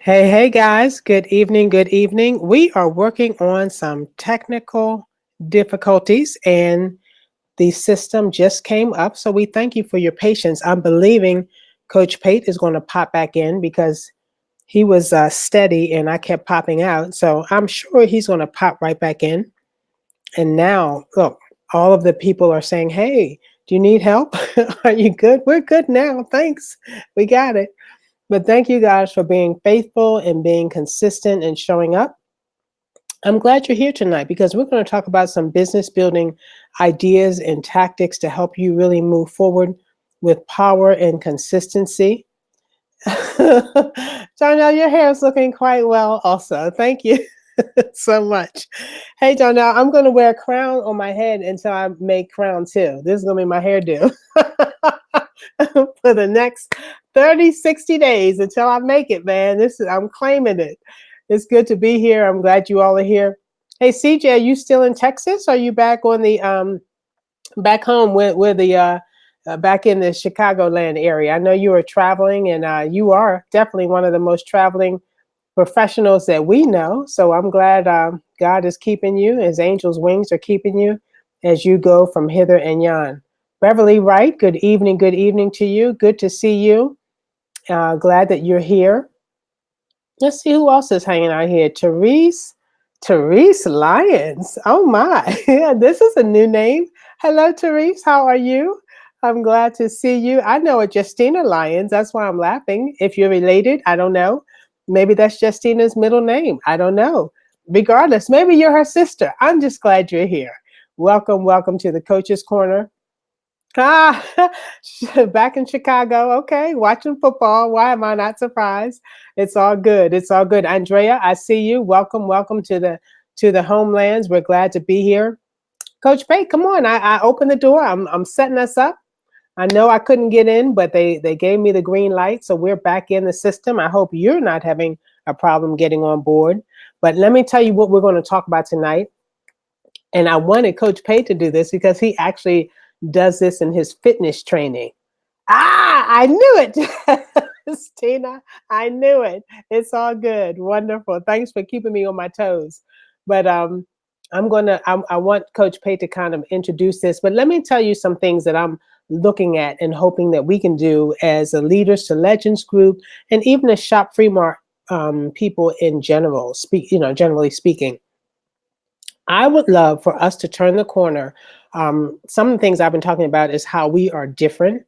Hey, hey guys, good evening, good evening. We are working on some technical difficulties and the system just came up. So we thank you for your patience. I'm believing Coach Pate is going to pop back in because he was steady and I kept popping out. So I'm sure he's going to pop right back in. And now, look, all of the people are saying, hey, do you need help? Are you good? We're good now. Thanks. We got it. But thank you guys for being faithful and being consistent and showing up. I'm glad you're here tonight because we're going to talk about some business building ideas and tactics to help you really move forward with power and consistency. Jonelle, your hair is looking quite well also. Thank you so much. Hey, Jonelle, I'm going to wear a crown on my head until I make crown too. This is going to be my hairdo for the next 30, 60 days until I make it, man. I'm claiming it. It's good to be here. I'm glad you all are here. Hey, CJ, are you still in Texas? Or are you back on the back home with the back in the Chicagoland area? I know you are traveling, and you are definitely one of the most traveling professionals that we know. So I'm glad God is keeping you. His angels' wings are keeping you as you go from hither and yon. Beverly Wright, good evening to you. Good to see you. Glad that you're here. Let's see who else is hanging out here. Therese Lyons. Oh my, yeah, this is a new name. Hello, Therese. How are you? I'm glad to see you. I know a Justina Lyons. That's why I'm laughing. If you're related, I don't know. Maybe that's Justina's middle name. I don't know. Regardless, maybe you're her sister. I'm just glad you're here. Welcome to the Coach's Corner. Ah, back in Chicago. Okay, watching football. Why am I not surprised? It's all good. It's all good. Andrea, I see you. Welcome to the homelands. We're glad to be here. Coach Pate, come on. I opened the door. I'm setting us up. I know I couldn't get in, but they gave me the green light, so we're back in the system. I hope you're not having a problem getting on board. But let me tell you what we're going to talk about tonight. And I wanted Coach Pate to do this because he actually does this in his fitness training. I knew it. Tina, I knew it. It's all good. Wonderful. Thanks for keeping me on my toes. But I want Coach Pate to kind of introduce this, but let me tell you some things that I'm looking at and hoping that we can do as a Leaders to Legends group and even a Shop Free Mart people in general, generally speaking. I would love for us to turn the corner. Some of the things I've been talking about is how we are different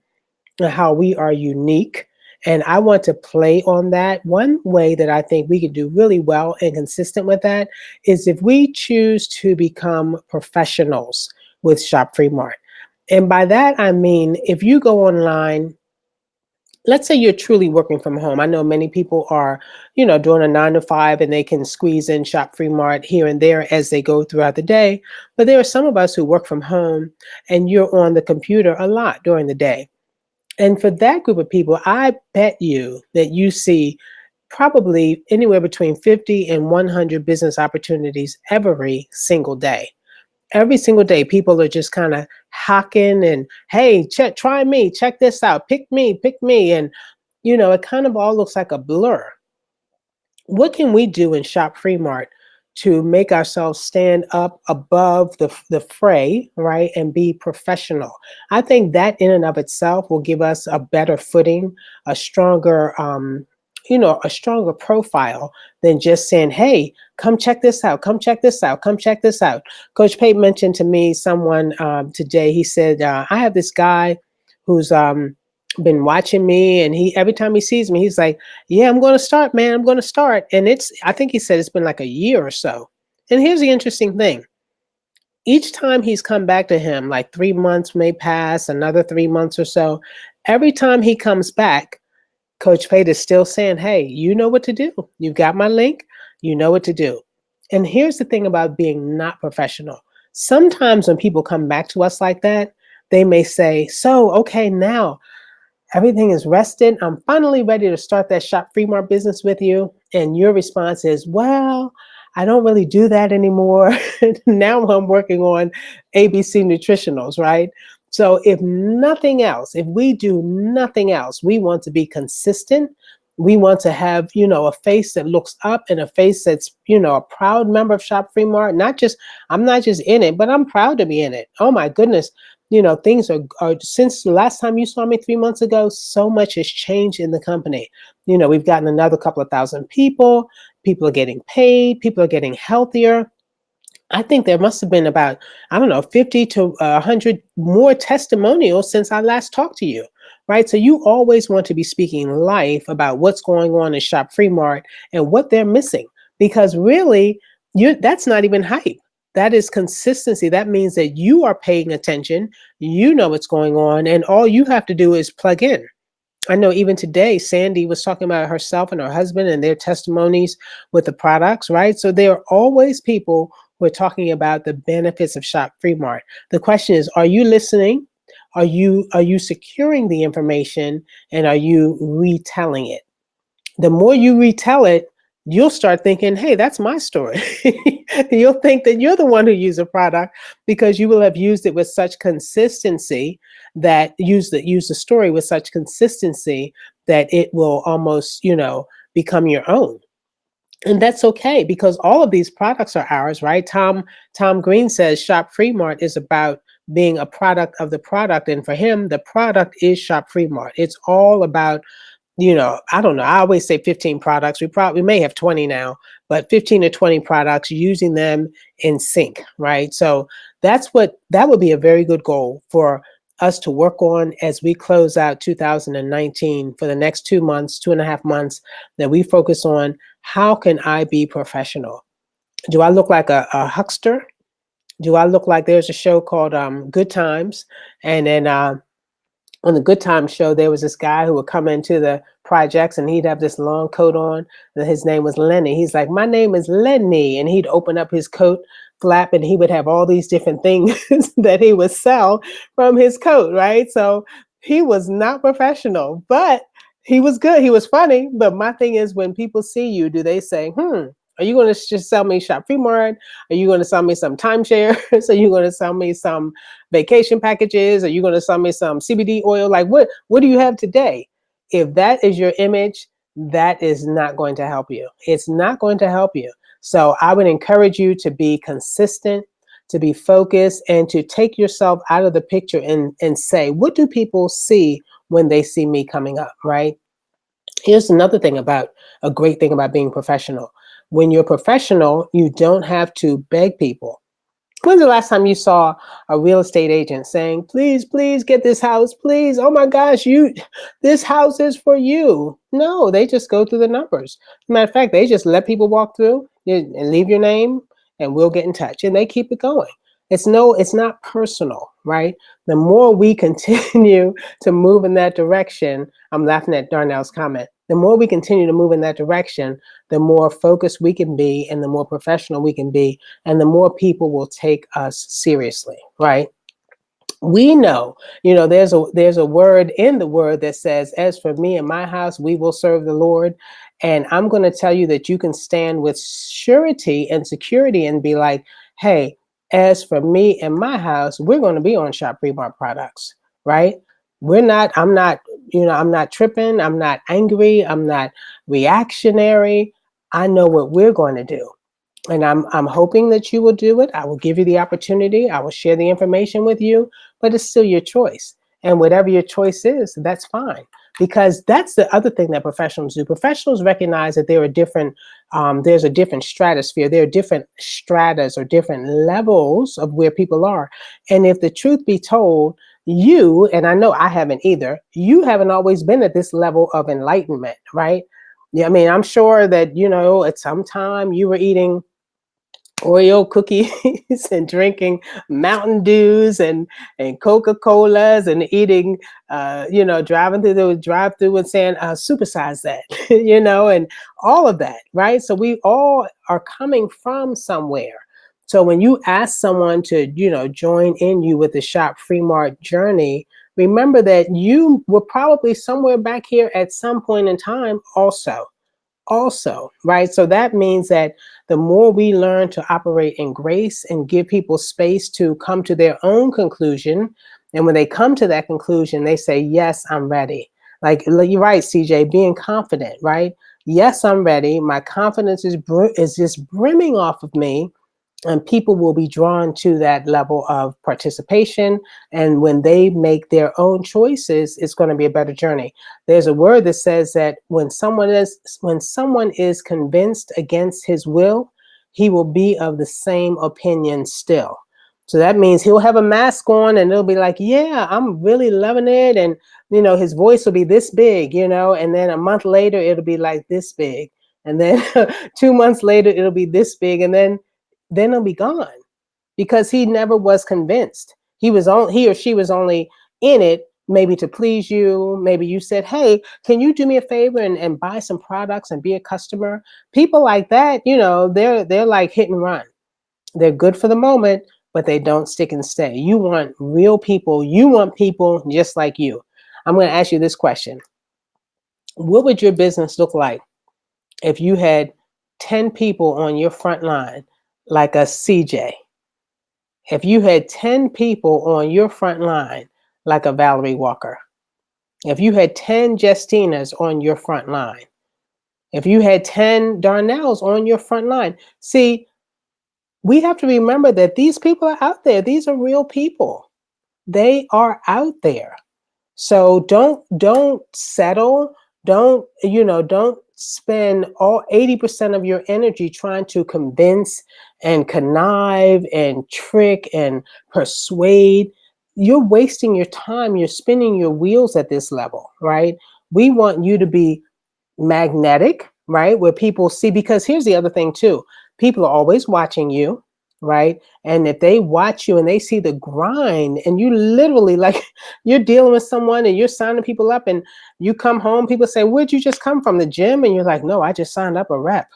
and how we are unique. And I want to play on that. One way that I think we can do really well and consistent with that is if we choose to become professionals with Shop Free Mart. And by that, I mean, if you go online, let's say you're truly working from home. I know many people are, doing a 9 to 5 and they can squeeze in Shop Free Mart here and there as they go throughout the day. But there are some of us who work from home and you're on the computer a lot during the day. And for that group of people, I bet you that you see probably anywhere between 50 and 100 business opportunities every single day. Every single day, people are just kind of hacking and, hey, try me, check this out, pick me. And, it kind of all looks like a blur. What can we do in Shop Free Mart to make ourselves stand up above the fray, right, and be professional? I think that in and of itself will give us a better footing, a stronger profile than just saying, hey, come check this out, come check this out, come check this out. Coach Pate mentioned to me someone today, he said, I have this guy who's been watching me, and every time he sees me, he's like, yeah, I'm going to start, man, I'm going to start. And I think he said it's been like a year or so. And here's the interesting thing. Each time he's come back to him, like 3 months may pass, another 3 months or so, every time he comes back, Coach Pate is still saying, hey, you know what to do. You've got my link. You know what to do. And here's the thing about being not professional. Sometimes when people come back to us like that, they may say, so, okay, now everything is rested. I'm finally ready to start that Shop Free Mart business with you. And your response is, well, I don't really do that anymore. Now I'm working on ABC Nutritionals, right? So if nothing else, if we do nothing else, we want to be consistent We want to have, a face that looks up and a face that's, a proud member of Shop Free Mart. Not just, I'm not just in it, but I'm proud to be in it. Oh my goodness. Things are since the last time you saw me 3 months ago, so much has changed in the company. We've gotten another couple of thousand people. People are getting paid. People are getting healthier. I think there must have been about, I don't know, 50 to 100 more testimonials since I last talked to you, right? So you always want to be speaking life about what's going on in Shop Free Mart and what they're missing, because really, that's not even hype. That is consistency. That means that you are paying attention, you know what's going on, and all you have to do is plug in. I know even today, Sandy was talking about herself and her husband and their testimonies with the products, right? So there are always people who are talking about the benefits of Shop Free Mart. The question is, are you listening? Are you securing the information, and are you retelling it? The more you retell it, you'll start thinking, hey, that's my story. You'll think that you're the one who used a product, because you will have used it with such consistency that use the story with such consistency that it will almost, become your own. And that's okay, because all of these products are ours, right? Tom Green says Shop Free Mart is about being a product of the product. And for him, the product is Shop Free Mart. It's all about, I don't know. I always say 15 products. We may have 20 now, but 15 to 20 products, using them in sync, right? So that would be a very good goal for us to work on as we close out 2019. For the next 2 months, 2.5 months, that we focus on, how can I be professional? Do I look like a huckster? Do I look like, there's a show called Good Times, and then on the Good Times show, there was this guy who would come into the projects and he'd have this long coat on. And his name was Lenny. He's like, my name is Lenny. And he'd open up his coat flap and he would have all these different things that he would sell from his coat, right? So he was not professional, but he was good. He was funny. But my thing is, when people see you, do they say, are you going to just sell me Shop Free Mart? Are you going to sell me some timeshares? Are you going to sell me some vacation packages? Are you going to sell me some CBD oil? Like, what do you have today? If that is your image, that is not going to help you. It's not going to help you. So I would encourage you to be consistent, to be focused, and to take yourself out of the picture and say, what do people see when they see me coming up, right? Here's another thing about, a great thing about being professional. When you're professional, you don't have to beg people. When's the last time you saw a real estate agent saying, please, please get this house, please? Oh my gosh, this house is for you. No, they just go through the numbers. Matter of fact, they just let people walk through and leave your name and we'll get in touch, and they keep it going. It's not personal, right? The more we continue to move in that direction, I'm laughing at Darnell's comment. The more we continue to move in that direction, the more focused we can be and the more professional we can be, and the more people will take us seriously, right? We know, there's a word in the word that says, as for me and my house, we will serve the Lord. And I'm going to tell you that you can stand with surety and security and be like, hey, as for me and my house, we're going to be on Shop Free Mart products, right? I'm not tripping. I'm not angry. I'm not reactionary. I know what we're going to do. And I'm hoping that you will do it. I will give you the opportunity. I will share the information with you, but it's still your choice. And whatever your choice is, that's fine. Because that's the other thing that professionals do. Professionals recognize that there are there's a different stratosphere. There are different stratas or different levels of where people are. And if the truth be told, and I know I haven't either, you haven't always been at this level of enlightenment, right? Yeah, I mean, I'm sure that, at some time you were eating Oreo cookies and drinking Mountain Dews and Coca-Colas and eating, driving through the drive-through and saying, supersize that, and all of that, right? So we all are coming from somewhere. So when you ask someone to, join in you with the Shop Free Mart journey, remember that you were probably somewhere back here at some point in time also, right? So that means that the more we learn to operate in grace and give people space to come to their own conclusion, and when they come to that conclusion, they say, yes, I'm ready. Like you're right, CJ, being confident, right? Yes, I'm ready. My confidence is just brimming off of me, and people will be drawn to that level of participation. And when they make their own choices, it's going to be a better journey. There's a word that says that when someone is convinced against his will, he will be of the same opinion still. So that means he'll have a mask on and it'll be like, yeah, I'm really loving it. And, his voice will be this big, and then a month later, it'll be like this big. And then 2 months later, it'll be this big. And then it'll be gone, because he never was convinced. He or she was only in it maybe to please you. Maybe you said, hey, can you do me a favor and buy some products and be a customer? People like that, they're like hit and run. They're good for the moment, but they don't stick and stay. You want real people. You want people just like you. I'm going to ask you this question. What would your business look like if you had 10 people on your front line like a CJ? If you had 10 people on your front line like a Valerie Walker? If you had 10 Justinas on your front line? If you had 10 Darnells on your front line? See, we have to remember that these people are out there. These are real people. They are out there. So don't settle. Don't spend all 80% of your energy trying to convince and connive and trick and persuade. You're wasting your time. You're spinning your wheels at this level, right? We want you to be magnetic, right? Where people see, because here's the other thing too. People are always watching you, right? And if they watch you and they see the grind, and you literally, like, you're dealing with someone and you're signing people up, and you come home, people say, where'd you just come from, the gym? And you're like, no, I just signed up a rep.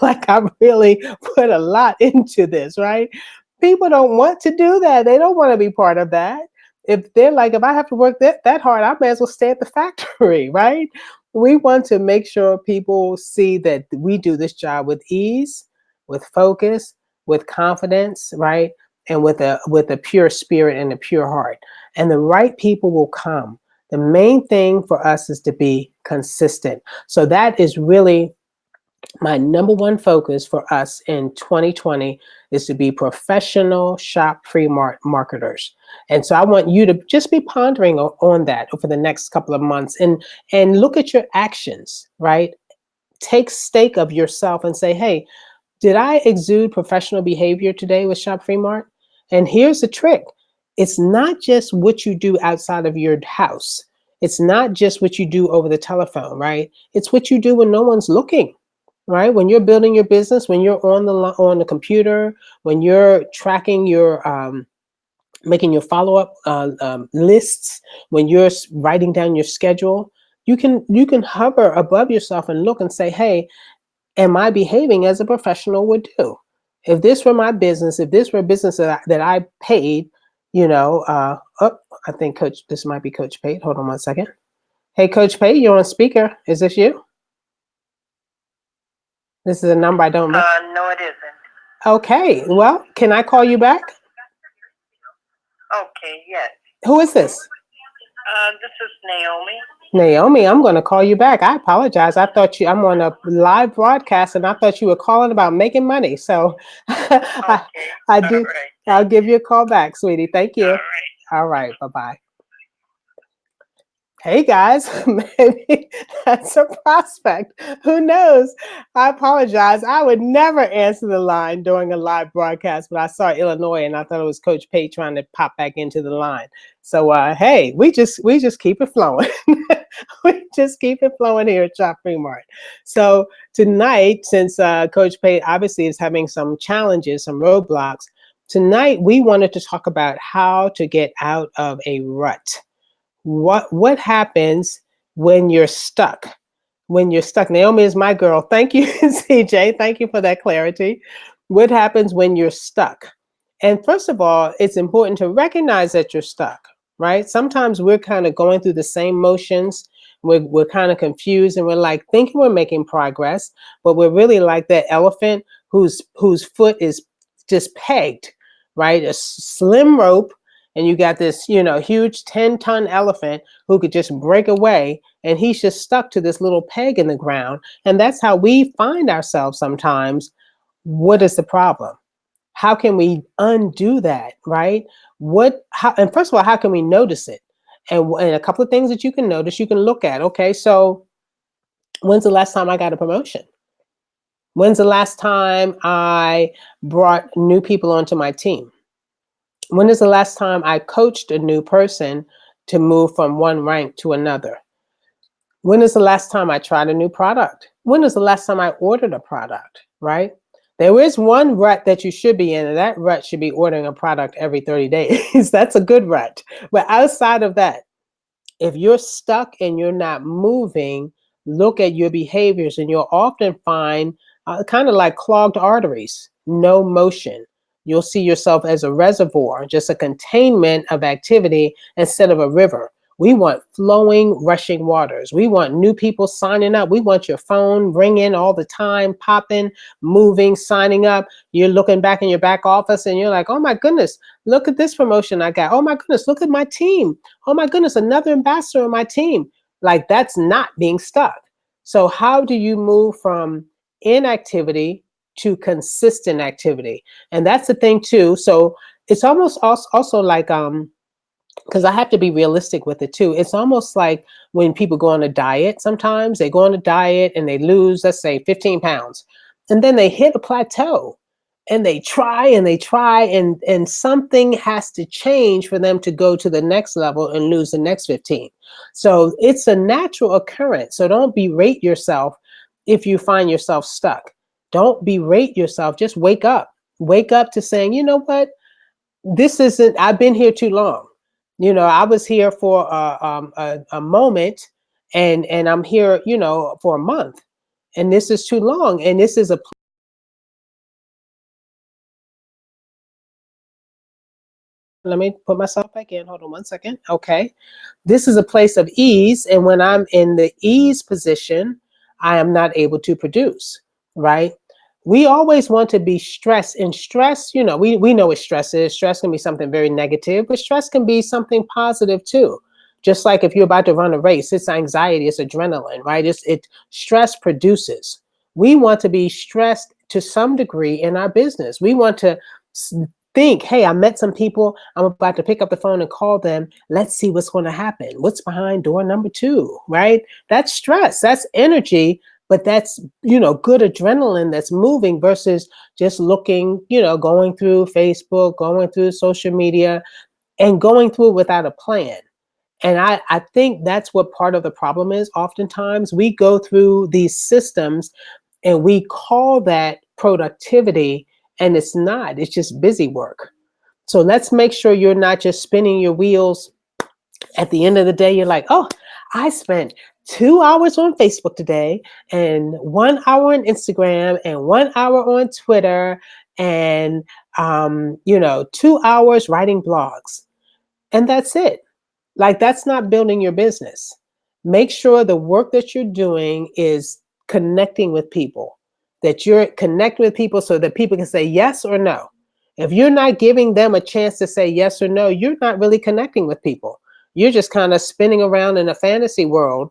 Like, I really put a lot into this, right? People don't want to do that. They don't want to be part of that. If they're like, if I have to work that hard, I may as well stay at the factory, right? We want to make sure people see that we do this job with ease, with focus, with confidence, right? And with a pure spirit and a pure heart. And the right people will come. The main thing for us is to be consistent. So that is really my number one focus for us in 2020, is to be professional ShopFreeMart marketers. And so I want you to just be pondering on that over the next couple of months, and look at your actions, right? Take stock of yourself and say, hey, did I exude professional behavior today with ShopFreeMart? And here's the trick. It's not just what you do outside of your house. It's not just what you do over the telephone, right? It's what you do when no one's looking, right? When you're building your business, when you're on the computer, when you're tracking your making your follow-up lists, when you're writing down your schedule, you can hover above yourself and look and say, hey, am I behaving as a professional would do? If this were my business, if this were a business that I paid, I think this might be Coach Pate. Hold on one second. Hey, Coach Pate, you're on speaker. Is this you? This is a number I don't know. No, it isn't. Okay, well, can I call you back? Okay, yes. Who is this? This is Naomi. Naomi, I'm going to call you back. I apologize. I'm on a live broadcast, and I thought you were calling about making money. So Okay. I do. Right. I'll give you a call back, sweetie. Thank you. All right. All right. Bye-bye. Hey guys, maybe that's a prospect. Who knows? I apologize. I would never answer the line during a live broadcast, but I saw Illinois and I thought it was Coach Pate trying to pop back into the line. So hey, we just keep it flowing. We just keep it flowing here at ShopFreeMart. So tonight, since Coach Pate obviously is having some challenges, some roadblocks, tonight we wanted to talk about how to get out of a rut. What happens when you're stuck? When you're stuck. Naomi is my girl. Thank you, CJ. Thank you for that clarity. What happens when you're stuck? And first of all, it's important to recognize that you're stuck, right? Sometimes we're kind of going through the same motions. We're kind of confused, and we're like thinking we're making progress, but we're really like that elephant whose foot is just pegged, right? A slim rope, And you got this, huge 10-ton elephant who could just break away, and he's just stuck to this little peg in the ground. And that's how we find ourselves sometimes. What is the problem? How can we undo that, right? And first of all, how can we notice it? And a couple of things that you can notice, you can look at. Okay, so when's the last time I got a promotion? When's the last time I brought new people onto my team? When is the last time I coached a new person to move from one rank to another? When is the last time I tried a new product? When is the last time I ordered a product, right? There is one rut that you should be in, and that rut should be ordering a product every 30 days. That's a good rut. But outside of that, if you're stuck and you're not moving, look at your behaviors, and you'll often find kind of like clogged arteries, no motion. You'll see yourself as a reservoir, just a containment of activity instead of a river. We want flowing, rushing waters. We want new people signing up. We want your phone ringing all the time, popping, moving, signing up. You're looking back in your back office and you're like, oh my goodness, look at this promotion I got. Oh my goodness, look at my team. Oh my goodness, another ambassador on my team. Like, that's not being stuck. So how do you move from inactivity to consistent activity? And that's the thing too. So it's almost also like, because I have to be realistic with it too. It's almost like when people go on a diet, sometimes they go on a diet and they lose, let's say 15 pounds, and then they hit a plateau and they try and they try, and something has to change for them to go to the next level and lose the next 15. So it's a natural occurrence. So don't berate yourself if you find yourself stuck. Don't berate yourself. Just wake up. Wake up to saying, you know what? I've been here too long. I was here for a moment, and I'm here, for a month, and this is too long. And this is let me put myself back in. Hold on one second. Okay. This is a place of ease. And when I'm in the ease position, I am not able to produce, right? We always want to be stressed, and stress, we know what stress is. Stress can be something very negative, but stress can be something positive too. Just like if you're about to run a race, it's anxiety, it's adrenaline, right? Stress produces. We want to be stressed to some degree in our business. We want to think, hey, I met some people. I'm about to pick up the phone and call them. Let's see what's going to happen. What's behind door number 2, right? That's stress. That's energy. But that's, good adrenaline that's moving versus just looking, going through Facebook, going through social media, and going through it without a plan. And I think that's what part of the problem is. Oftentimes we go through these systems and we call that productivity, and it's not. It's just busy work. So let's make sure you're not just spinning your wheels. At the end of the day, you're like, oh, I spent 2 hours on Facebook today, and 1 hour on Instagram, and 1 hour on Twitter, and 2 hours writing blogs. And that's it. Like, that's not building your business. Make sure the work that you're doing is connecting with people, that you're connecting with people so that people can say yes or no. If you're not giving them a chance to say yes or no, you're not really connecting with people. You're just kind of spinning around in a fantasy world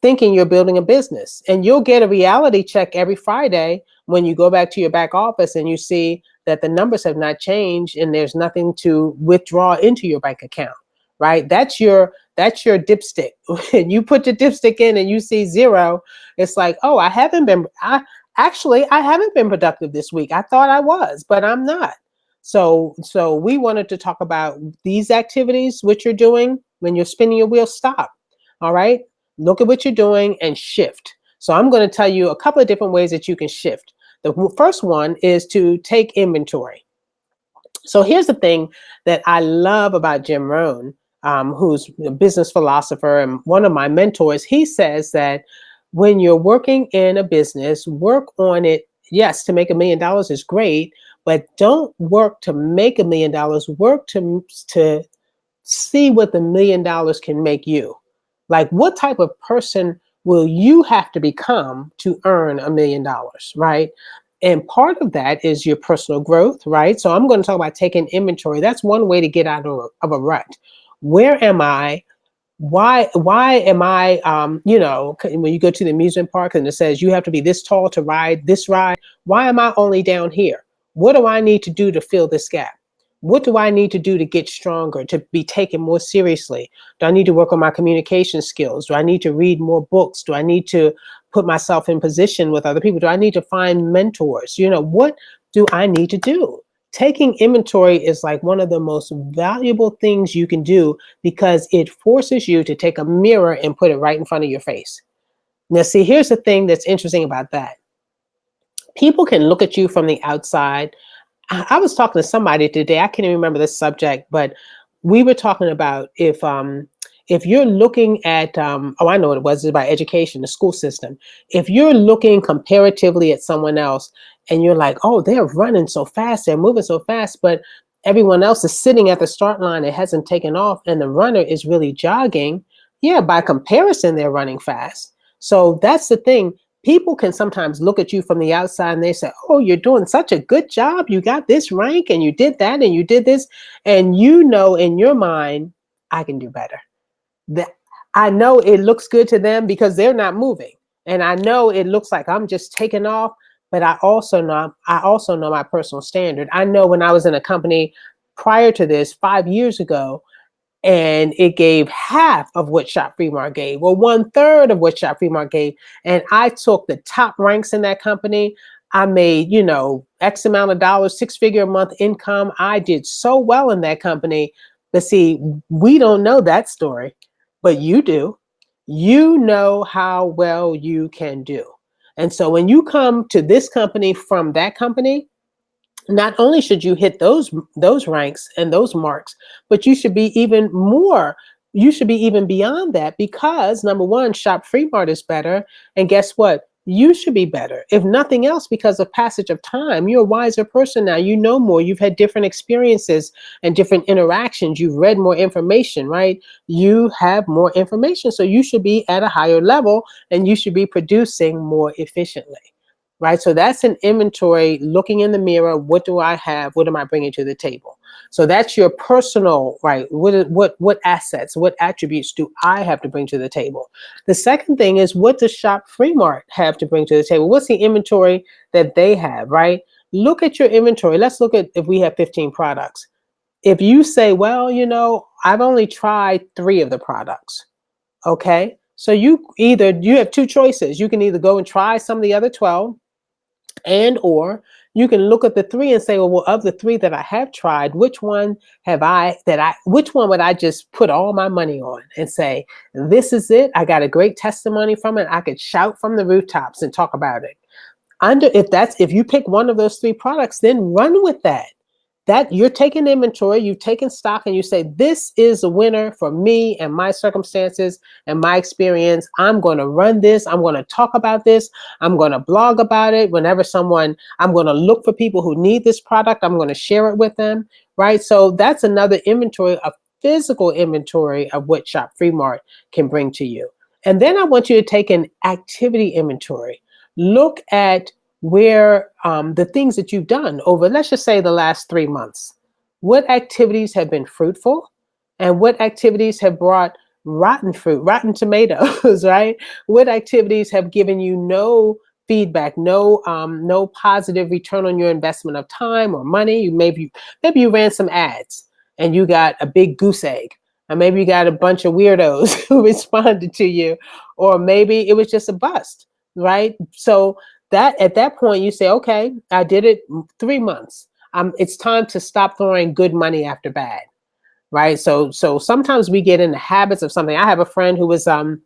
thinking you're building a business. And you'll get a reality check every Friday when you go back to your back office and you see that the numbers have not changed and there's nothing to withdraw into your bank account, right? That's your dipstick. When you put your dipstick in and you see 0, it's like, oh, I haven't been productive this week. I thought I was, but I'm not. So we wanted to talk about these activities, what you're doing when you're spinning your wheel. Stop. All right. Look at what you're doing and shift. So I'm going to tell you a couple of different ways that you can shift. The first one is to take inventory. So here's the thing that I love about Jim Rohn, who's a business philosopher and one of my mentors. He says that when you're working in a business, work on it. Yes, to make $1 million is great, but don't work to make $1 million. Work to see what the $1 million can make you. Like, what type of person will you have to become to earn $1 million, right? And part of that is your personal growth, right? So I'm going to talk about taking inventory. That's one way to get out of a rut. Where am I? Why am I, when you go to the amusement park and it says you have to be this tall to ride this ride, why am I only down here? What do I need to do to fill this gap? What do I need to do to get stronger, to be taken more seriously? Do I need to work on my communication skills? Do I need to read more books? Do I need to put myself in position with other people? Do I need to find mentors? What do I need to do? Taking inventory is like one of the most valuable things you can do because it forces you to take a mirror and put it right in front of your face. Now, see, here's the thing that's interesting about that. People can look at you from the outside. I was talking to somebody today. I can't even remember the subject, but we were talking about if you're looking at I know what it was. It's about education, the school system. If you're looking comparatively at someone else and you're like, oh, they're running so fast, they're moving so fast, but everyone else is sitting at the start line, it hasn't taken off, and the runner is really jogging. Yeah, by comparison, they're running fast. So that's the thing. People can sometimes look at you from the outside and they say, oh, you're doing such a good job. You got this rank and you did that and you did this. And in your mind, I can do better. I know it looks good to them because they're not moving. And I know it looks like I'm just taking off, but I also know my personal standard. I know when I was in a company prior to this 5 years ago, and it gave half of what ShopFreeMart gave, or 1/3 of what ShopFreeMart gave. And I took the top ranks in that company. I made, X amount of dollars, 6-figure a month income. I did so well in that company. But see, we don't know that story, but you do. You know how well you can do. And so when you come to this company from that company, not only should you hit those ranks and those marks, but you should be even more. You should be even beyond that because number one, ShopFreeMart is better, and guess what? You should be better, if nothing else, because of passage of time. You're a wiser person now. You know more. You've had different experiences and different interactions. You've read more information, right? You have more information, so you should be at a higher level, and you should be producing more efficiently. Right. So that's an inventory, looking in the mirror. What do I have? What am I bringing to the table? So that's your personal, right? What assets, what attributes do I have to bring to the table? The second thing is, what does ShopFreeMart have to bring to the table? What's the inventory that they have, right? Look at your inventory. Let's look at if we have 15 products. If you say, well, I've only tried 3 of the products. Okay. So you have 2 choices. You can either go and try some of the other 12, and or you can look at the 3 and say, well, of the 3 that I have tried, which one would I just put all my money on and say, this is it. I got a great testimony from it. I could shout from the rooftops and talk about it. If you pick one of those 3 products, then run with that. That you're taking inventory, you've taken stock, and you say, this is a winner for me and my circumstances and my experience. I'm going to run this. I'm going to talk about this. I'm going to blog about it. I'm going to look for people who need this product. I'm going to share it with them, right? So that's another inventory, a physical inventory of what ShopFreeMart can bring to you. And then I want you to take an activity inventory. Look at where the things that you've done over, let's just say, the last 3 months. What activities have been fruitful and what activities have brought rotten fruit, rotten tomatoes, right? What activities have given you no feedback, no positive return on your investment of time or money? Maybe you ran some ads and you got a big goose egg. Or maybe you got a bunch of weirdos who responded to you, or maybe it was just a bust, right? So that at that point you say, okay, I did it 3 months. It's time to stop throwing good money after bad, right? So sometimes we get in the habits of something. I have a friend who was in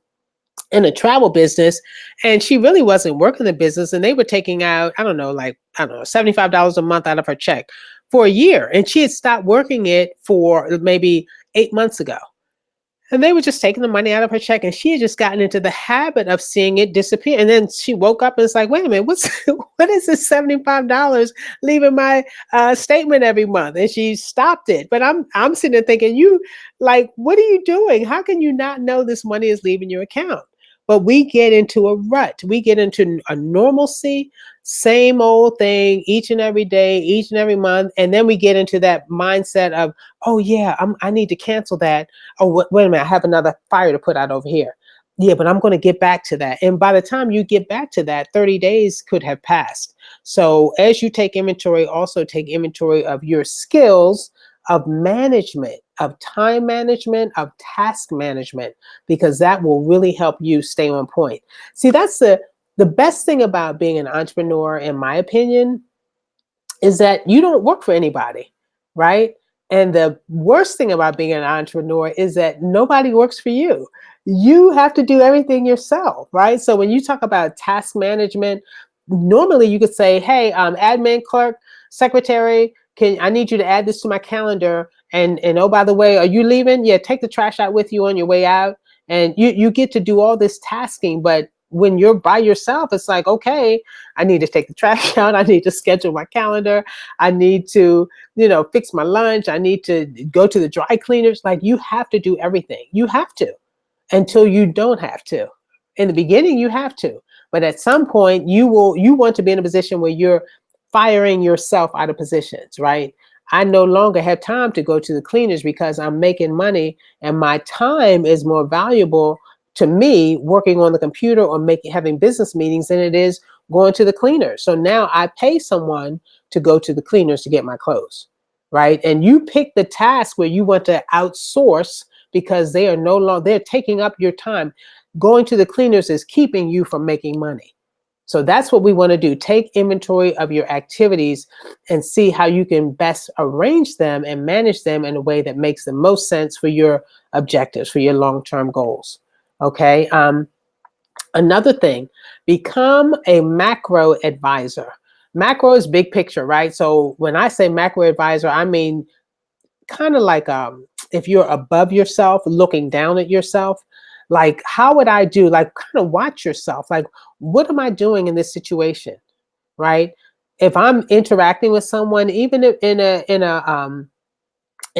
a travel business, and she really wasn't working the business, and they were taking out, $75 a month out of her check for a year, and she had stopped working it for maybe 8 months ago. And they were just taking the money out of her check, and she had just gotten into the habit of seeing it disappear. And then she woke up and it's like, wait a minute, what is this $75 leaving my statement every month? And she stopped it. But I'm sitting there thinking, what are you doing? How can you not know this money is leaving your account? but we get into a rut. We get into a normalcy, same old thing each and every day, each and every month. And then we get into that mindset of, oh yeah, I need to cancel that. Oh, wait a minute, I have another fire to put out over here. Yeah, but I'm going to get back to that. And by the time you get back to that, 30 days could have passed. So as you take inventory, also take inventory of your skills, of management, of time management, of task management, because that will really help you stay on point. See, that's the best thing about being an entrepreneur, in my opinion, is that you don't work for anybody, right? And the worst thing about being an entrepreneur is that nobody works for you. You have to do everything yourself, right? So when you talk about task management, normally you could say, hey, admin, clerk, secretary, I need you to add this to my calendar. And oh, by the way, are you leaving? Yeah, take the trash out with you on your way out. And you get to do all this tasking. But when you're by yourself, it's like, okay, I need to take the trash out. I need to schedule my calendar. I need to, fix my lunch. I need to go to the dry cleaners. Like, you have to do everything. You have to, until you don't have to. In the beginning, you have to, but at some point you want to be in a position where you're firing yourself out of positions, right? I no longer have time to go to the cleaners because I'm making money and my time is more valuable to me working on the computer or having business meetings than it is going to the cleaners. So now I pay someone to go to the cleaners to get my clothes, right? And you pick the task where you want to outsource because they are no longer, they're taking up your time. Going to the cleaners is keeping you from making money. So that's what we want to do. Take inventory of your activities and see how you can best arrange them and manage them in a way that makes the most sense for your objectives, for your long-term goals. Okay. Another thing, become a macro advisor. Macro is big picture, right? So when I say macro advisor, I mean kind of like if you're above yourself, looking down at yourself. Like, how would I do? Like, kind of watch yourself. Like, what am I doing in this situation, right? If I'm interacting with someone, even if in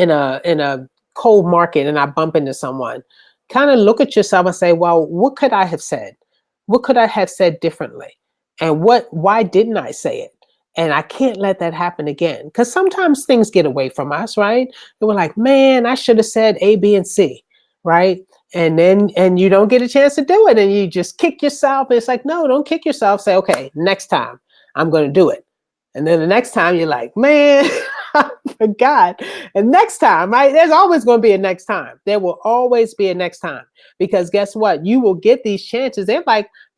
a cold market, and I bump into someone, kind of look at yourself and say, well, what could I have said? What could I have said differently? And why didn't I say it? And I can't let that happen again. Because sometimes things get away from us, right? And we're like, man, I should have said A, B, and C, right? And you don't get a chance to do it. And you just kick yourself. And it's like, no, don't kick yourself. Say, okay, next time I'm going to do it. And then the next time you're like, man, I forgot. And next time, right? There's always going to be a next time. There will always be a next time. Because guess what? You will get these chances. They're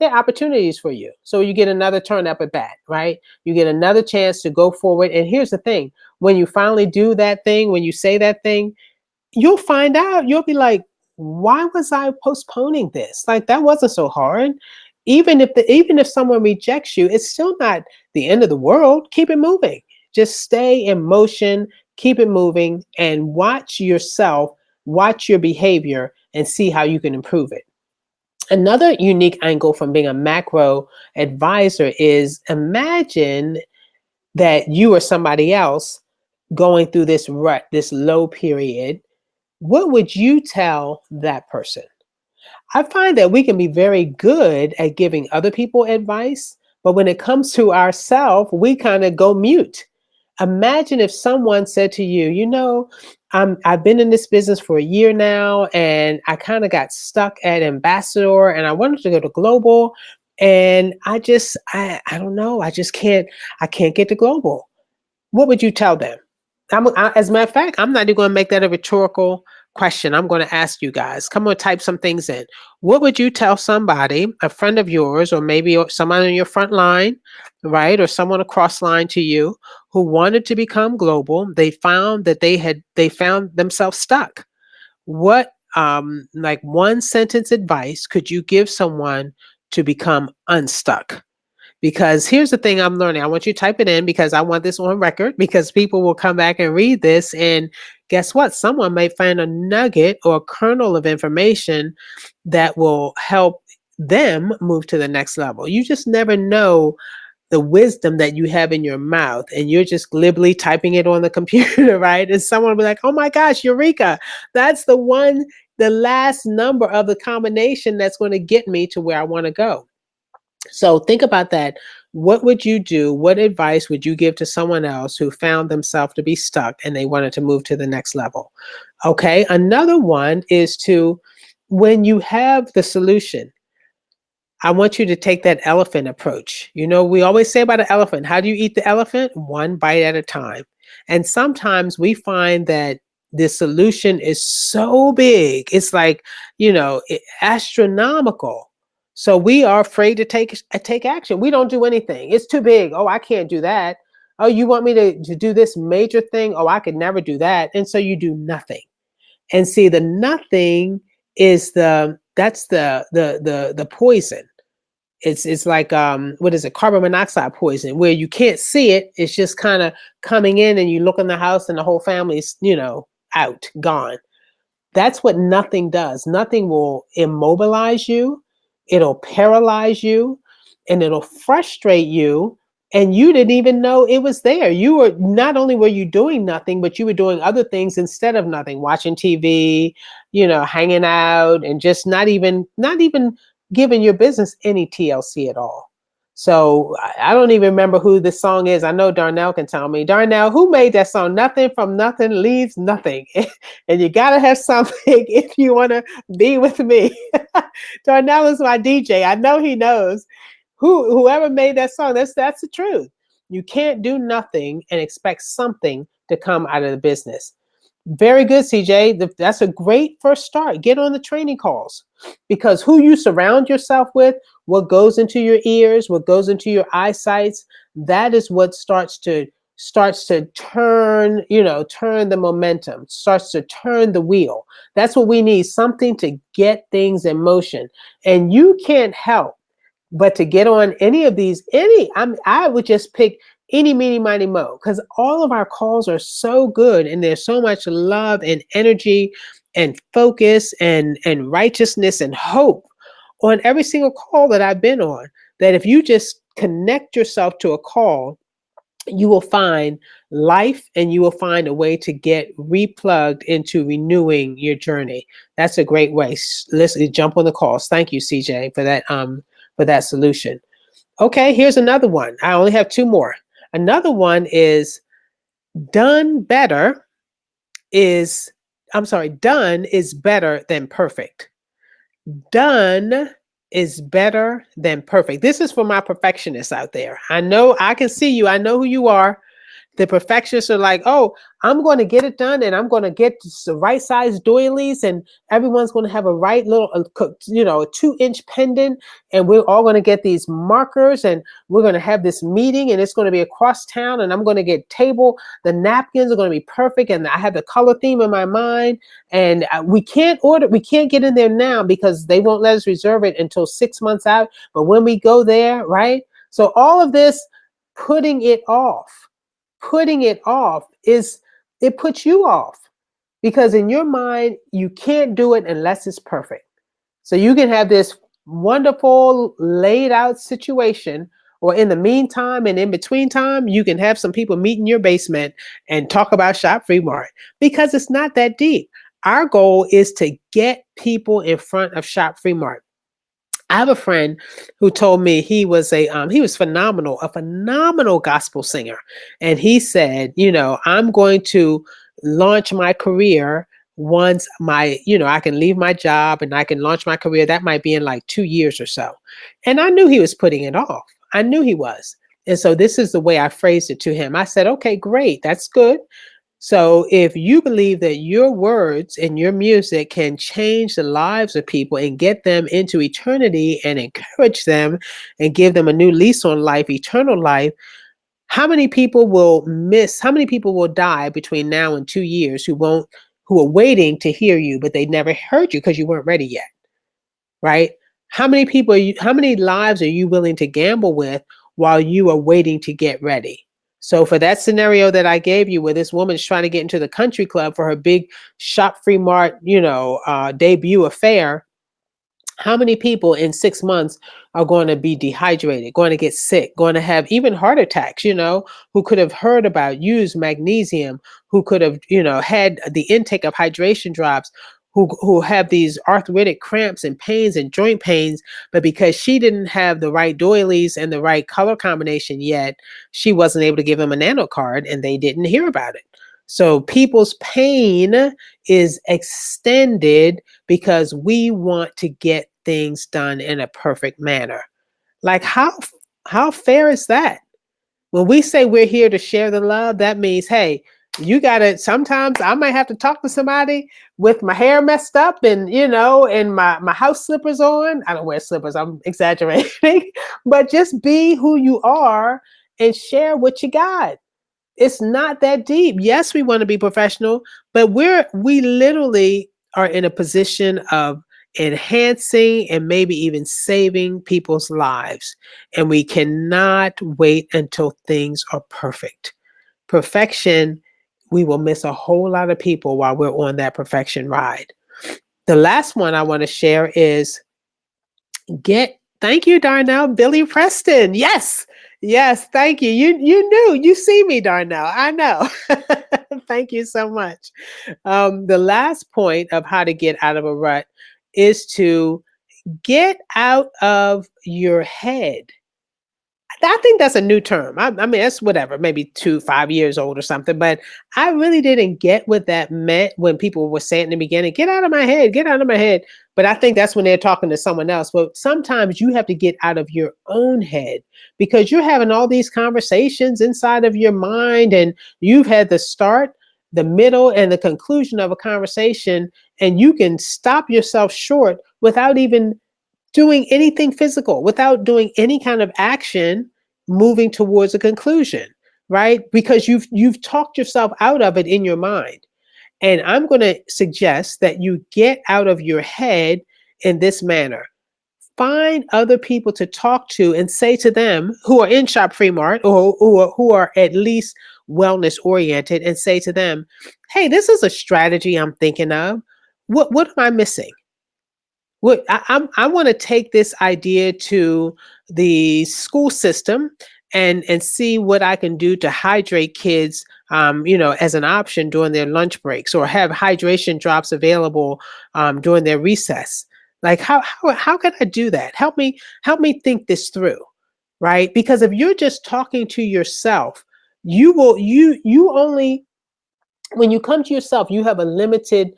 opportunities for you. So you get another turn up at bat, right? You get another chance to go forward. And here's the thing. When you finally do that thing, when you say that thing, you'll find out, you'll be like, why was I postponing this? Like, that wasn't so hard. Even if someone rejects you, it's still not the end of the world. Keep it moving. Just stay in motion, keep it moving, and watch yourself, watch your behavior, and see how you can improve it. Another unique angle from being a macro advisor is, imagine that you or somebody else going through this rut, this low period. What would you tell that person? I find that we can be very good at giving other people advice, but when it comes to ourselves, we kind of go mute. Imagine if someone said to you, I've been in this business for a year now, and I kind of got stuck at ambassador, and I wanted to go to global, and I don't know, I can't get to global. What would you tell them? As a matter of fact, I'm not even going to make that a rhetorical question. I'm going to ask you guys. Come on, type some things in. What would you tell somebody, a friend of yours, or maybe someone on your front line, right, or someone across line to you, who wanted to become global? They found that they found themselves stuck. What like one sentence advice could you give someone to become unstuck? Because here's the thing I'm learning. I want you to type it in because I want this on record, because people will come back and read this. And guess what? Someone may find a nugget or a kernel of information that will help them move to the next level. You just never know the wisdom that you have in your mouth, and you're just glibly typing it on the computer, right? And someone will be like, oh my gosh, Eureka, that's the one the last number of the combination that's going to get me to where I want to go. So think about that. What would you do? What advice would you give to someone else who found themselves to be stuck and they wanted to move to the next level? Okay. Another one is to, when you have the solution, I want you to take that elephant approach. You know, we always say about an elephant, how do you eat the elephant? One bite at a time. And sometimes we find that the solution is so big, it's like, astronomical. So we are afraid to take action. We don't do anything. It's too big. Oh, I can't do that. Oh, you want me to do this major thing? Oh, I could never do that. And so you do nothing. And see, the nothing is the poison. It's like what is it, carbon monoxide poison, where you can't see it. It's just kind of coming in, and you look in the house and the whole family's out, gone. That's what nothing does. Nothing will immobilize you, it'll paralyze you, and it'll frustrate you, and you didn't even know it was there. You were, not only were you doing nothing, but you were doing other things instead of nothing, watching TV, hanging out, and just not even giving your business any TLC at all. So I don't even remember who this song is. I know Darnell can tell me. Darnell, who made that song? Nothing from nothing leaves nothing. And you got to have something if you want to be with me. Darnell is my DJ. I know he knows. Whoever made that song, that's the truth. You can't do nothing and expect something to come out of the business. Very good, CJ. That's a great first start. Get on the training calls, because who you surround yourself with, what goes into your ears, what goes into your eyesight, that is what starts to turn, turn the momentum, starts to turn the wheel. That's what we need, something to get things in motion. And you can't help but to get on any of these, I would just pick any, meeny, miny, mo, because all of our calls are so good, and there's so much love and energy and focus and righteousness and hope on every single call that I've been on, that if you just connect yourself to a call, you will find life, and you will find a way to get replugged into renewing your journey. That's a great way. Let's jump on the calls. Thank you, CJ, for that solution. Okay, here's another one. I only have two more. Another one is done is better than perfect. Done is better than perfect. This is for my perfectionists out there. I know, I can see you. I know who you are. The perfectionists are like, oh, I'm going to get it done, and I'm going to get the right size doilies, and everyone's going to have a right little, a 2-inch pendant, and we're all going to get these markers, and we're going to have this meeting, and it's going to be across town, and I'm going to get the napkins are going to be perfect, and I have the color theme in my mind, and we can't get in there now because they won't let us reserve it until 6 months out. But when we go there, right? So all of this, putting it off it puts you off, because in your mind, you can't do it unless it's perfect. So you can have this wonderful laid out situation, or in the meantime and in between time, you can have some people meet in your basement and talk about ShopFreeMart, because it's not that deep. Our goal is to get people in front of ShopFreeMart. I have a friend who told me he was a phenomenal gospel singer. And he said, I'm going to launch my career once I can leave my job and I can launch my career. That might be in like 2 years or so. And I knew he was putting it off. I knew he was. And so this is the way I phrased it to him. I said, okay, great. That's good. So if you believe that your words and your music can change the lives of people and get them into eternity and encourage them and give them a new lease on life, eternal life, how many people will die between now and 2 years who are waiting to hear you, but they never heard you because you weren't ready yet, right? How many lives are you willing to gamble with while you are waiting to get ready? So for that scenario that I gave you, where this woman's trying to get into the country club for her big ShopFreeMart, debut affair, how many people in 6 months are going to be dehydrated, going to get sick, going to have even heart attacks, who could have heard about used magnesium, who could have, had the intake of hydration drops, who have these arthritic cramps and pains and joint pains, but because she didn't have the right doilies and the right color combination yet, she wasn't able to give them a nano card and they didn't hear about it. So people's pain is extended because we want to get things done in a perfect manner. Like how fair is that? When we say we're here to share the love, that means, hey, you got to, sometimes I might have to talk to somebody with my hair messed up and, and my house slippers on. I don't wear slippers, I'm exaggerating, but just be who you are and share what you got. It's not that deep. Yes, we want to be professional, but we literally are in a position of enhancing and maybe even saving people's lives. And we cannot wait until things are perfect. Perfection, we will miss a whole lot of people while we're on that perfection ride. The last one I want to share is thank you, Darnell, Billy Preston. Yes. Yes, thank you. You knew. You see me, Darnell. I know. Thank you so much. The last point of how to get out of a rut is to get out of your head. I think that's a new term. I mean, that's whatever, maybe 5 years old or something. But I really didn't get what that meant when people were saying in the beginning, get out of my head, get out of my head. But I think that's when they're talking to someone else. But sometimes you have to get out of your own head because you're having all these conversations inside of your mind and you've had the start, the middle, and the conclusion of a conversation. And you can stop yourself short without even doing anything physical, without doing any kind of action moving towards a conclusion, right? Because you've talked yourself out of it in your mind. And I'm going to suggest that you get out of your head in this manner. Find other people to talk to and say to them who are in Shop Free Mart or who are at least wellness oriented and say to them, hey, this is a strategy I'm thinking of. What am I missing? What I want to take this idea to the school system and see what I can do to hydrate kids, as an option during their lunch breaks, or have hydration drops available during their recess. Like how can I do that? Help me think this through, right? Because if you're just talking to yourself, you only, when you come to yourself, you have a limited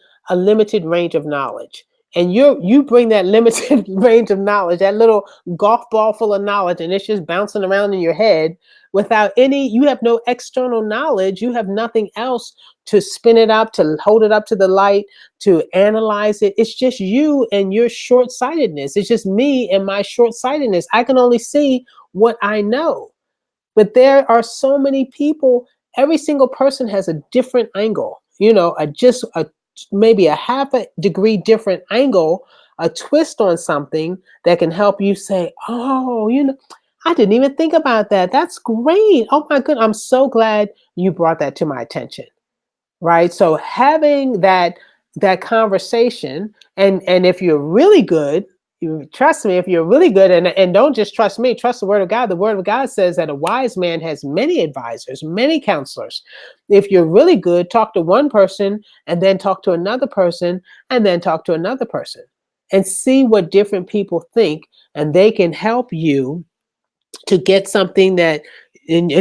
range of knowledge. And you bring that limited range of knowledge, that little golf ball full of knowledge, and it's just bouncing around in your head without you have no external knowledge. You have nothing else to spin it up, to hold it up to the light, to analyze it. It's just you and your short-sightedness. It's just me and my short-sightedness. I can only see what I know. But there are so many people, every single person has a different angle, maybe a half a degree different angle, a twist on something that can help you say, oh, I didn't even think about that. That's great. Oh my goodness. I'm so glad you brought that to my attention. Right. So having that conversation, and if you're really good, you trust me, if you're really good, and don't just trust me, trust the word of God. The word of God says that a wise man has many advisors, many counselors. If you're really good, talk to one person and then talk to another person and then talk to another person and see what different people think, and they can help you to get something and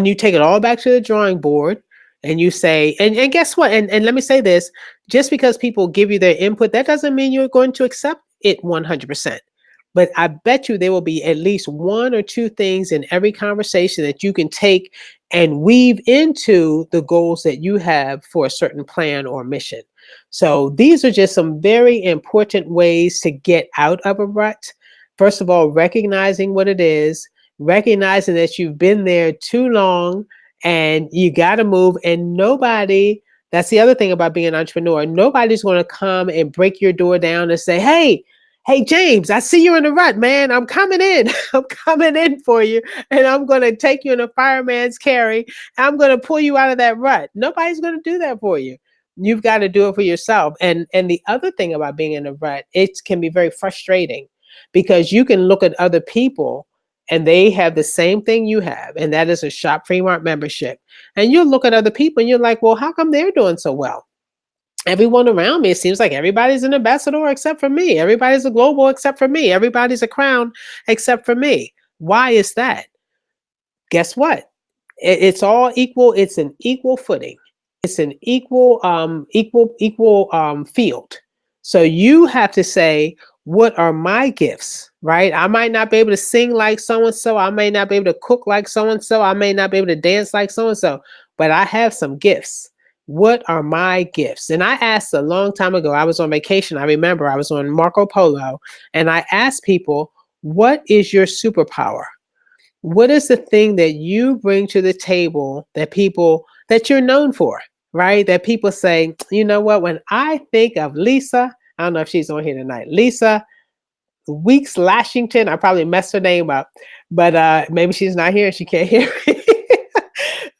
you take it all back to the drawing board and you say, and guess what? And let me say this, just because people give you their input, that doesn't mean you're going to accept it 100%. But I bet you there will be at least one or two things in every conversation that you can take and weave into the goals that you have for a certain plan or mission. So these are just some very important ways to get out of a rut. First of all, recognizing what it is, recognizing that you've been there too long and you got to move. And that's the other thing about being an entrepreneur. Nobody's going to come and break your door down and say, hey, James, I see you're in a rut, man. I'm coming in. I'm coming in for you. And I'm going to take you in a fireman's carry. I'm going to pull you out of that rut. Nobody's going to do that for you. You've got to do it for yourself. And the other thing about being in a rut, it can be very frustrating because you can look at other people and they have the same thing you have, and that is a ShopFreeMart membership. And you look at other people and you're like, well, how come they're doing so well? everyone around me, it seems like everybody's an ambassador except for me. Everybody's a global except for me. Everybody's a crown except for me. Why is that? Guess what? It's all equal. It's an equal footing. It's an equal field. So you have to say, what are my gifts, right? I might not be able to sing like so and so. I may not be able to cook like so and so. I may not be able to dance like so and so, but I have some gifts. What are my gifts? And I asked a long time ago, I was on vacation. I remember I was on Marco Polo, and I asked people, what is your superpower? What is the thing that you bring to the table that people that you're known for, right? That people say, you know what, when I think of Lisa, I don't know if she's on here tonight, Lisa Weeks Lashington, I probably messed her name up, but maybe she's not here and she can't hear me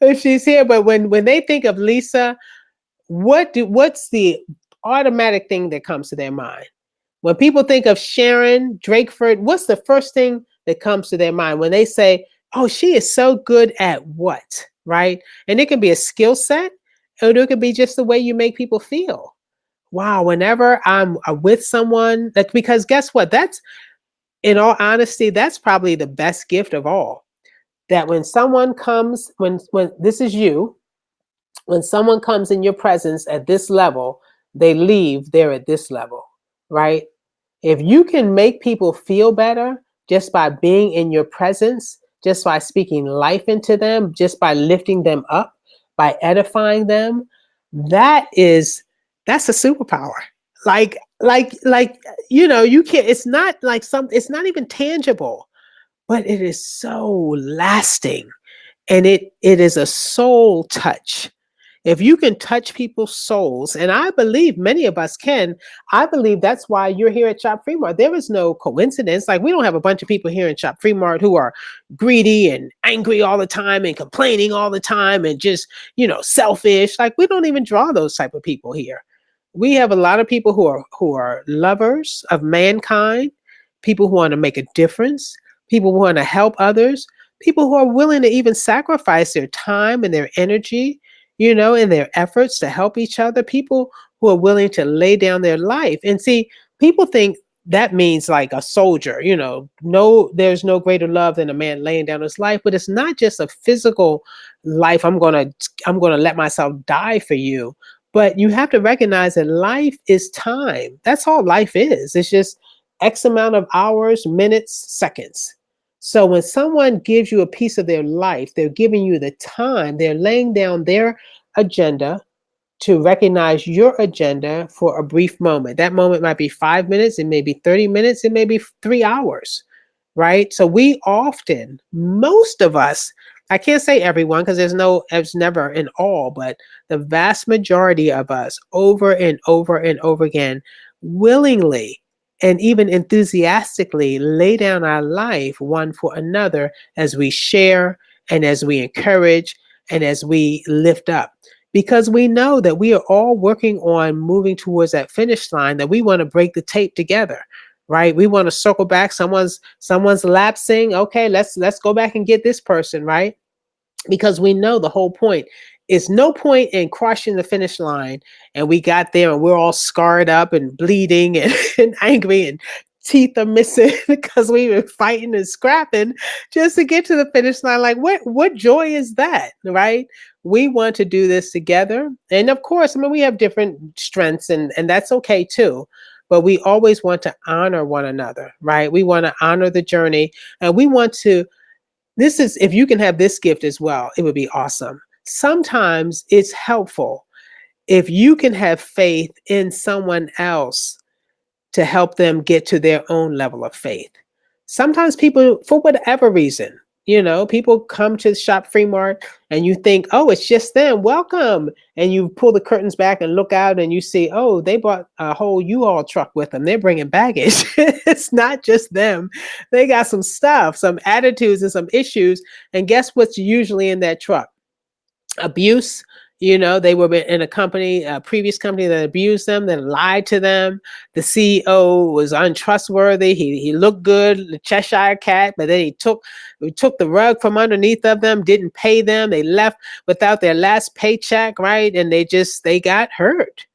if she's here. But when they think of Lisa, what's the automatic thing that comes to their mind? When people think of Sharon Drakeford, what's the first thing that comes to their mind when they say, oh, she is so good at what, right? And it can be a skill set, or it could be just the way you make people feel. Wow, whenever I'm with someone, that's because guess what? That's, in all honesty, that's probably the best gift of all. That when someone comes, when this is you, when someone comes in your presence at this level, they leave there at this level, right? If you can make people feel better just by being in your presence, just by speaking life into them, just by lifting them up, by edifying them, that's a superpower. Like you can't, it's not like it's not even tangible, but it is so lasting. And it is a soul touch. If you can touch people's souls, and I believe many of us can, I believe that's why you're here at Shop Free Mart. There is no coincidence. Like, we don't have a bunch of people here in Shop Free Mart who are greedy and angry all the time and complaining all the time and just, selfish. Like, we don't even draw those type of people here. We have a lot of people who are lovers of mankind, people who want to make a difference, people who want to help others, people who are willing to even sacrifice their time and their energy, in their efforts to help each other, people who are willing to lay down their life. And see, people think that means like a soldier, no, there's no greater love than a man laying down his life, but it's not just a physical life. I'm going to let myself die for you. But you have to recognize that life is time. That's all life is. It's just X amount of hours, minutes, seconds. So when someone gives you a piece of their life, they're giving you the time, they're laying down their agenda to recognize your agenda for a brief moment. That moment might be 5 minutes, it may be 30 minutes, it may be 3 hours, right? So we often, most of us, I can't say everyone because there's never an all, but the vast majority of us over and over and over again, willingly and even enthusiastically lay down our life one for another as we share and as we encourage and as we lift up, because we know that we are all working on moving towards that finish line, that we want to break the tape together, right? We want to circle back. Someone's lapsing. Okay, let's go back and get this person, right? Because we know the whole point is no point in crossing the finish line and we got there and we're all scarred up and bleeding and angry and teeth are missing because we've been fighting and scrapping just to get to the finish line. Like, what joy is that, right? We want to do this together. And of course, I mean, we have different strengths and that's okay too. But we always want to honor one another, right? We want to honor the journey, and we want to, if you can have this gift as well, it would be awesome. Sometimes it's helpful if you can have faith in someone else to help them get to their own level of faith. Sometimes people, for whatever reason, people come to Shop Free Mart and you think, oh, it's just them. Welcome. And you pull the curtains back and look out and you see, oh, they brought a whole U-Haul truck with them. They're bringing baggage. It's not just them. They got some stuff, some attitudes and some issues. And guess what's usually in that truck? Abuse. They were in a previous company that abused them, that lied to them. The CEO was untrustworthy. He looked good, the Cheshire cat, but then he took the rug from underneath of them, didn't pay them. They left without their last paycheck, right? And they got hurt.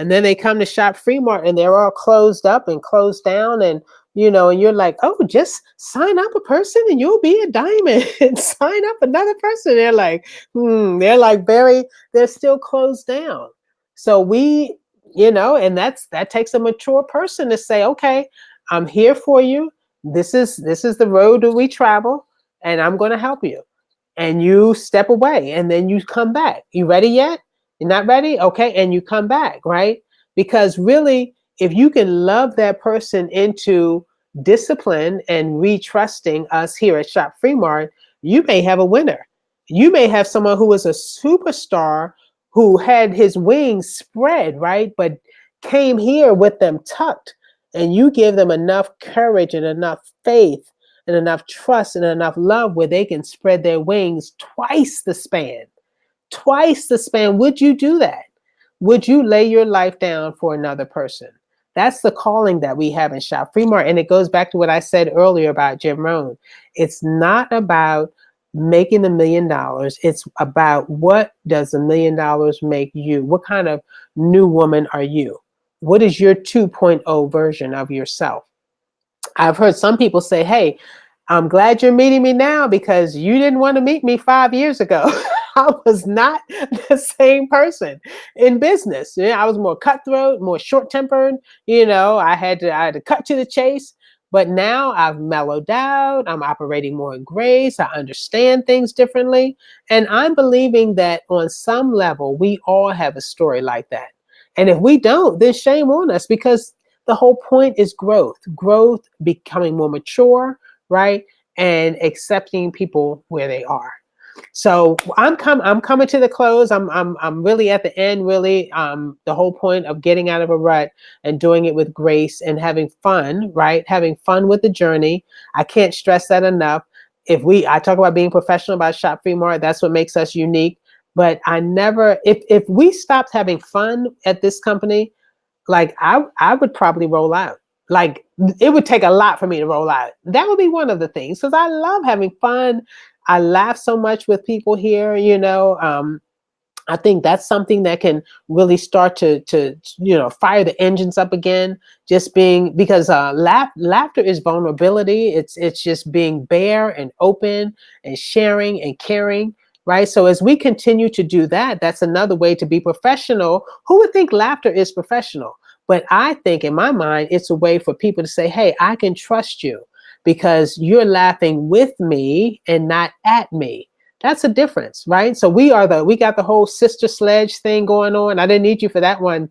And then they come to Shop Free Mart and they're all closed up and closed down. And, and you're like, oh, just sign up a person and you'll be a diamond and sign up another person. They're like, they're like they're still closed down. So and that takes a mature person to say, okay, I'm here for you. This is the road that we travel, and I'm going to help you. And you step away and then you come back. You ready yet? You're not ready? Okay. And you come back, right? Because really, if you can love that person into discipline and retrusting us here at Shop Free Mart, you may have a winner. You may have someone who was a superstar who had his wings spread, right? But came here with them tucked, and you give them enough courage and enough faith and enough trust and enough love where they can spread their wings twice the span. Twice the span. Would you do that? Would you lay your life down for another person? That's the calling that we have in Shop Free Mart. And it goes back to what I said earlier about Jim Rohn. It's not about making $1 million. It's about, what does $1 million make you? What kind of new woman are you? What is your 2.0 version of yourself? I've heard some people say, hey, I'm glad you're meeting me now because you didn't want to meet me 5 years ago. I was not the same person in business. I was more cutthroat, more short-tempered. I had to cut to the chase. But now I've mellowed out. I'm operating more in grace. I understand things differently. And I'm believing that on some level, we all have a story like that. And if we don't, then shame on us, because the whole point is growth, becoming more mature, right? And accepting people where they are. So I'm coming to the close. I'm really at the end, really. The whole point of getting out of a rut and doing it with grace and having fun, right? Having fun with the journey. I can't stress that enough. I talk about being professional about Shop Free Mart, that's what makes us unique. But if we stopped having fun at this company, like I would probably roll out. Like, it would take a lot for me to roll out. That would be one of the things, because I love having fun. I laugh so much with people here. I think that's something that can really start to fire the engines up again. Just being, because laughter is vulnerability. It's just being bare and open and sharing and caring. Right. So as we continue to do that, that's another way to be professional. Who would think laughter is professional? But I think, in my mind, it's a way for people to say, hey, I can trust you because you're laughing with me and not at me. That's a difference, right? So we got the whole sister sledge thing going on. I didn't need you for that one,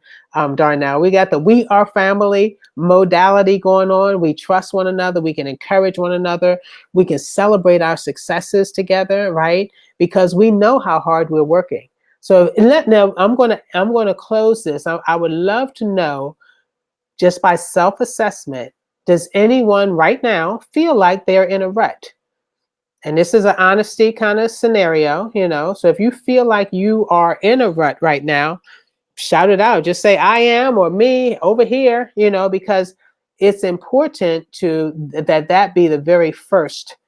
Darnell. We got the we are family modality going on. We trust one another. We can encourage one another. We can celebrate our successes together, right? Because we know how hard we're working. So now I'm gonna close this. I would love to know, just by self-assessment, does anyone right now feel like they're in a rut? And this is an honesty kind of scenario, So if you feel like you are in a rut right now, shout it out. Just say, I am, or me over here, because it's important that be the very first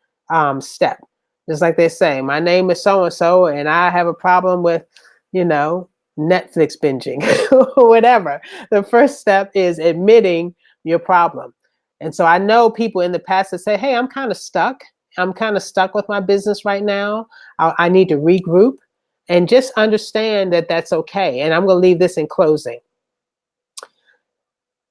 step. Just like they say, my name is so-and-so, and I have a problem with, Netflix binging or whatever. The first step is admitting your problem. And so I know people in the past that say, hey, I'm kind of stuck. I'm kind of stuck with my business right now. I need to regroup, and just understand that that's okay. And I'm going to leave this in closing.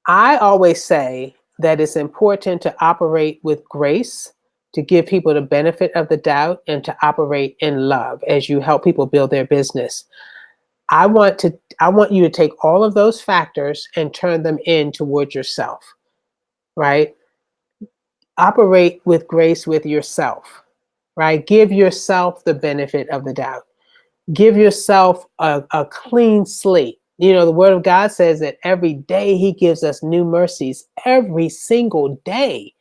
I always say that it's important to operate with grace, to give people the benefit of the doubt, and to operate in love as you help people build their business. I want you to take all of those factors and turn them in towards yourself, right? Operate with grace with yourself, right? Give yourself the benefit of the doubt. Give yourself a clean slate. The Word of God says that every day He gives us new mercies, every single day.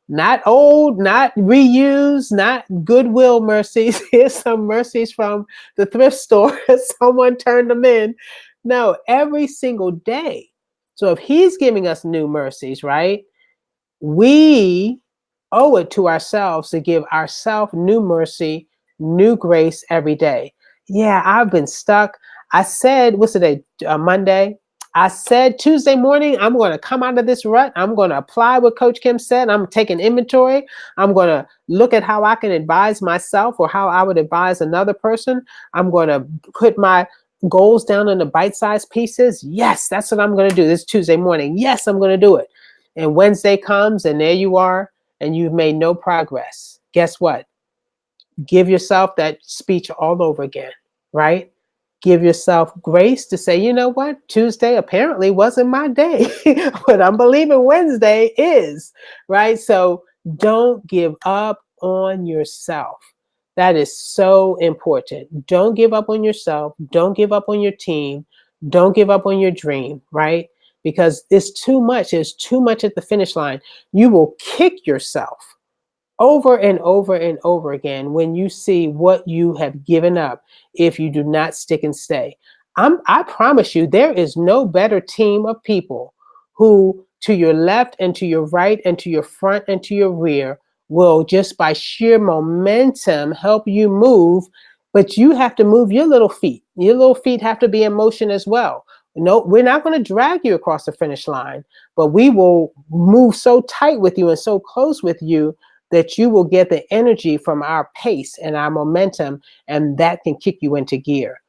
Not old, not reused, not goodwill mercies. Here's some mercies from the thrift store. Someone turned them in. No, every single day. So if He's giving us new mercies, right, we owe it to ourselves to give ourselves new mercy, new grace every day. Yeah, I've been stuck. I said, what's today? Monday. I said Tuesday morning, I'm going to come out of this rut. I'm going to apply what Coach Kim said. I'm taking inventory. I'm going to look at how I can advise myself or how I would advise another person. I'm going to put my goals down into bite-sized pieces. Yes, that's what I'm going to do this Tuesday morning. Yes, I'm going to do it. And Wednesday comes and there you are and you've made no progress. Guess what? Give yourself that speech all over again, right? Give yourself grace to say, you know what? Tuesday apparently wasn't my day, but I'm believing Wednesday is, right? So don't give up on yourself. That is so important. Don't give up on yourself. Don't give up on your team. Don't give up on your dream, right? Because it's too much. There's too much at the finish line. You will kick yourself over and over and over again when you see what you have given up if you do not stick and stay. I promise you, there is no better team of people who to your left and to your right and to your front and to your rear will just by sheer momentum help you move, but you have to move your little feet. Your little feet have to be in motion as well. No, we're not going to drag you across the finish line, but we will move so tight with you and so close with you that you will get the energy from our pace and our momentum, and that can kick you into gear.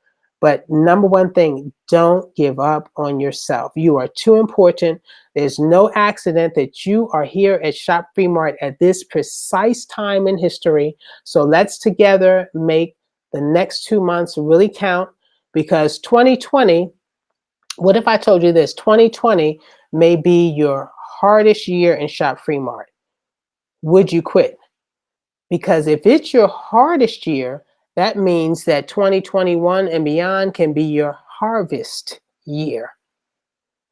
But number one thing, don't give up on yourself. You are too important. There's no accident that you are here at Shop Free Mart at this precise time in history. So let's together make the next 2 months really count, because 2020, what if I told you this? 2020 may be your hardest year in Shop Free Mart. Would you quit? Because if it's your hardest year, that means that 2021 and beyond can be your harvest year.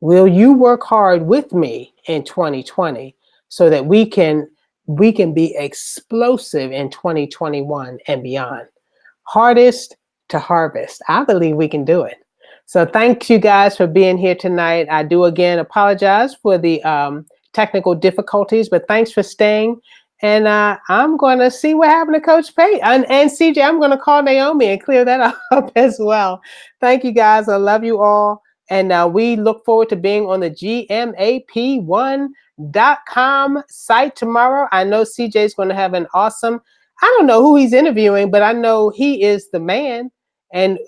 Will you work hard with me in 2020 so that we can be explosive in 2021 and beyond? Hardest to harvest. I believe we can do it. So thank you guys for being here tonight. I do again apologize for the technical difficulties, but thanks for staying. And I'm going to see what happened to Coach Pate. And CJ, I'm going to call Naomi and clear that up as well. Thank you guys. I love you all. And we look forward to being on the GMAP1.com site tomorrow. I know CJ is going to have an awesome, I don't know who he's interviewing, but I know he is the man. And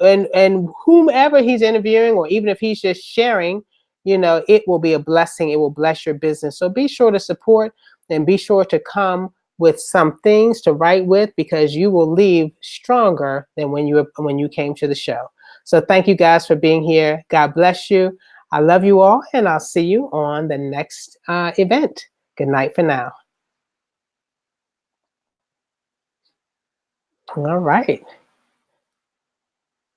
whomever he's interviewing, or even if he's just sharing, you know, it will be a blessing. It will bless your business. So be sure to support and be sure to come with some things to write with, because you will leave stronger than when you came to the show. So thank you guys for being here. God bless you. I love you all, and I'll see you on the next event. Good night for now. All right.